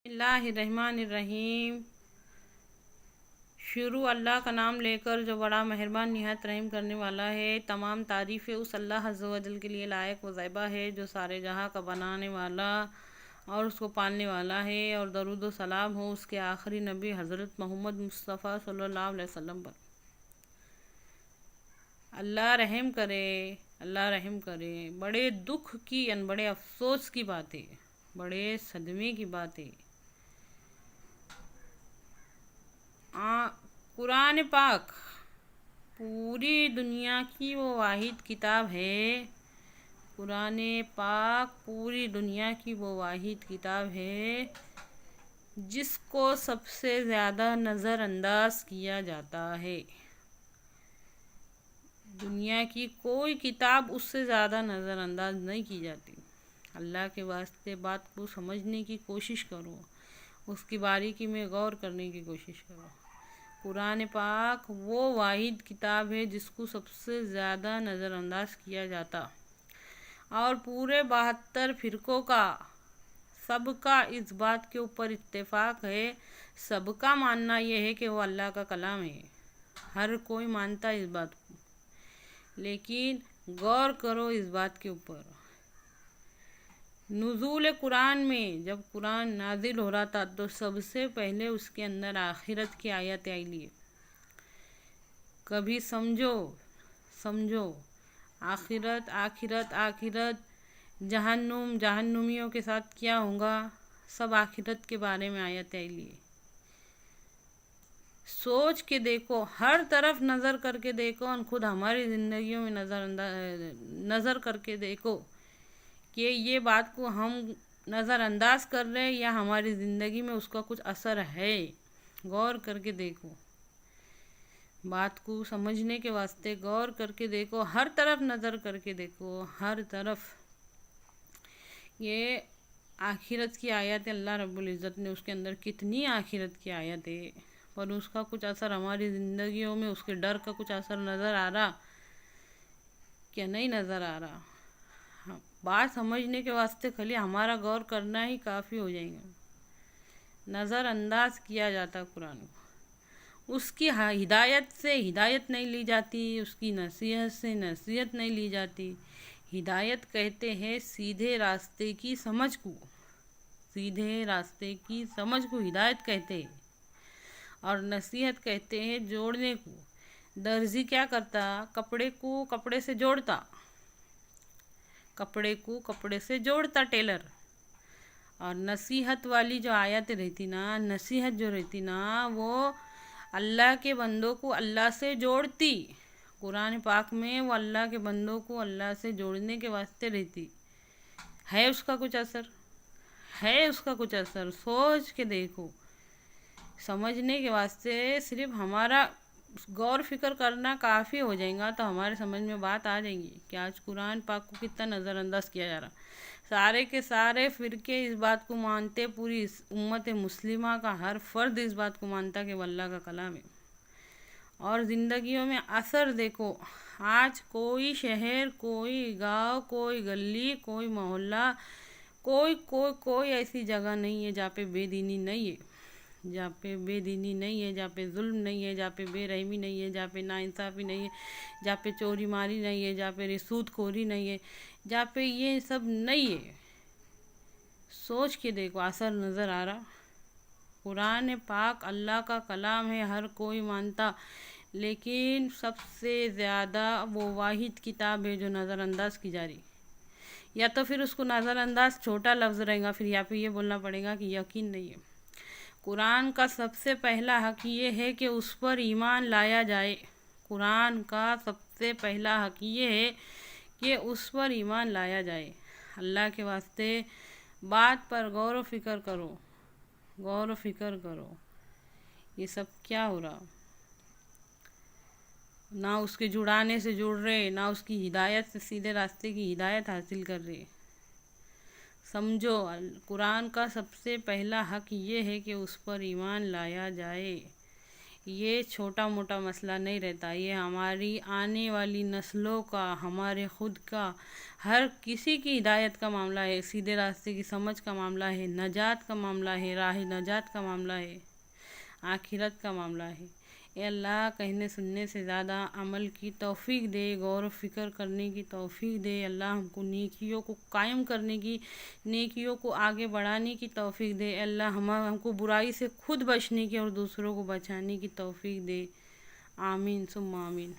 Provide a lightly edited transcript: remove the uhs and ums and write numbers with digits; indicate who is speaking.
Speaker 1: اللہ الرحمن الرحیم۔ شروع اللہ کا نام لے کر جو بڑا مہربان نہایت رحم کرنے والا ہے۔ تمام تعریفیں اس اللہ عز و جل کے لیے لائق و زیبہ ہے جو سارے جہاں کا بنانے والا اور اس کو پالنے والا ہے، اور درود و سلام ہو اس کے آخری نبی حضرت محمد مصطفیٰ صلی اللہ علیہ وسلم پر۔ اللہ رحم کرے، اللہ رحم کرے۔ بڑے دکھ کی یعنی بڑے افسوس کی بات ہے، بڑے صدمے کی بات ہے۔ قرآن پاک پوری دنیا کی وہ واحد کتاب ہے، قرآن پاک پوری دنیا کی وہ واحد کتاب ہے جس کو سب سے زیادہ نظر انداز کیا جاتا ہے۔ دنیا کی کوئی کتاب اس سے زیادہ نظر انداز نہیں کی جاتی۔ اللہ کے واسطے بات کو سمجھنے کی کوشش کرو، اس کی باریکی میں غور کرنے کی کوشش کرو۔ قرآن پاک وہ واحد کتاب ہے جس کو سب سے زیادہ نظر انداز کیا جاتا، اور پورے 72 فرقوں کا سب کا اس بات کے اوپر اتفاق ہے، سب کا ماننا یہ ہے کہ وہ اللہ کا کلام ہے۔ ہر کوئی مانتا ہے اس بات کو، لیکن غور کرو اس بات کے اوپر۔ نزول قرآن میں جب قرآن نازل ہو رہا تھا تو سب سے پہلے اس کے اندر آخرت کی آیت آئی لیے۔ کبھی سمجھو آخرت آخرت آخرت، جہنم جہنمیوں کے ساتھ کیا ہوگا، سب آخرت کے بارے میں آیت آئی لیے۔ سوچ کے دیکھو، ہر طرف نظر کر کے دیکھو، اور خود ہماری زندگیوں میں نظر کر کے دیکھو کہ یہ بات کو ہم نظر انداز کر رہے ہیں یا ہماری زندگی میں اس کا کچھ اثر ہے۔ غور کر کے دیکھو، بات کو سمجھنے کے واسطے غور کر کے دیکھو، ہر طرف نظر کر کے دیکھو، ہر طرف۔ یہ آخرت کی آیت ہے، اللہ رب العزت نے اس کے اندر کتنی آخرت کی آیت ہے، پر اس کا کچھ اثر ہماری زندگیوں میں، اس کے ڈر کا کچھ اثر نظر آ رہا کہ نہیں نظر آ رہا۔ بات سمجھنے کے واسطے خالی ہمارا غور کرنا ہی کافی ہو جائے گا۔ نظر انداز کیا جاتا قرآن کو، اس کی ہدایت سے ہدایت نہیں لی جاتی، اس کی نصیحت سے نصیحت نہیں لی جاتی۔ ہدایت کہتے ہیں سیدھے راستے کی سمجھ کو، سیدھے راستے کی سمجھ کو ہدایت کہتے ہیں، اور نصیحت کہتے ہیں جوڑنے کو۔ درزی کیا کرتا، کپڑے کو کپڑے سے جوڑتا، کپڑے کو کپڑے سے جوڑتا ٹیلر، اور نصیحت والی جو آیت رہتی نا، نصیحت جو رہتی نا، وہ اللہ کے بندوں کو اللہ سے جوڑتی۔ قرآن پاک میں وہ اللہ کے بندوں کو اللہ سے جوڑنے کے واسطے رہتی۔ ہے اس کا کچھ اثر، ہے اس کا کچھ اثر، سوچ کے دیکھو۔ سمجھنے کے واسطے صرف ہمارا غور فکر کرنا کافی ہو جائے گا، تو ہمارے سمجھ میں بات آ جائے گی کہ آج قرآن پاک کو کتنا نظر انداز کیا جا رہا۔ سارے کے سارے فرقے اس بات کو مانتے، پوری امت مسلمہ کا ہر فرد اس بات کو مانتا کہ وہ اللہ کا کلام ہے۔ اور زندگیوں میں اثر دیکھو، آج کوئی شہر، کوئی گاؤں، کوئی گلی، کوئی محلہ، کوئی ایسی جگہ نہیں ہے جہاں پہ بے دینی نہیں ہے، جہاں پہ بے دینی نہیں ہے، جہاں پہ ظلم نہیں ہے، جہاں پہ بے رحمی نہیں ہے، جہاں پہ ناانصافی نہیں ہے، جہاں پہ چوری ماری نہیں ہے، جہاں پہ سود خوری نہیں ہے، جہاں پہ یہ سب نہیں ہے۔ سوچ کے دیکھو، اثر نظر آ رہا۔ قرآن پاک اللہ کا کلام ہے، ہر کوئی مانتا، لیکن سب سے زیادہ وہ واحد کتاب ہے جو نظر انداز کی جا رہی۔ یا تو پھر اس کو نظر انداز چھوٹا لفظ رہے گا، پھر یا پھر یہ بولنا پڑے گا کہ یقین نہیں ہے۔ قرآن کا سب سے پہلا حق یہ ہے کہ اس پر ایمان لایا جائے۔ قرآن کا سب سے پہلا حق یہ ہے کہ اس پر ایمان لایا جائے۔ اللہ کے واسطے بات پر غور و فکر کرو، غور و فکر کرو، یہ سب کیا ہو رہا۔ نہ اس کے جڑانے سے جڑ رہے، نہ اس کی ہدایت سے سیدھے راستے کی ہدایت حاصل کر رہے۔ سمجھو، قرآن کا سب سے پہلا حق یہ ہے کہ اس پر ایمان لایا جائے۔ یہ چھوٹا موٹا مسئلہ نہیں رہتا، یہ ہماری آنے والی نسلوں کا، ہمارے خود کا، ہر کسی کی ہدایت کا معاملہ ہے، سیدھے راستے کی سمجھ کا معاملہ ہے، نجات کا معاملہ ہے، راہ نجات کا معاملہ ہے، آخرت کا معاملہ ہے۔ اے اللہ کہنے سننے سے زیادہ عمل کی توفیق دے، غور و فکر کرنے کی توفیق دے، اللہ ہم کو نیکیوں کو قائم کرنے کی، نیکیوں کو آگے بڑھانے کی توفیق دے، اے اللہ ہم کو برائی سے خود بچنے کی اور دوسروں کو بچانے کی توفیق دے، آمین ثم آمین۔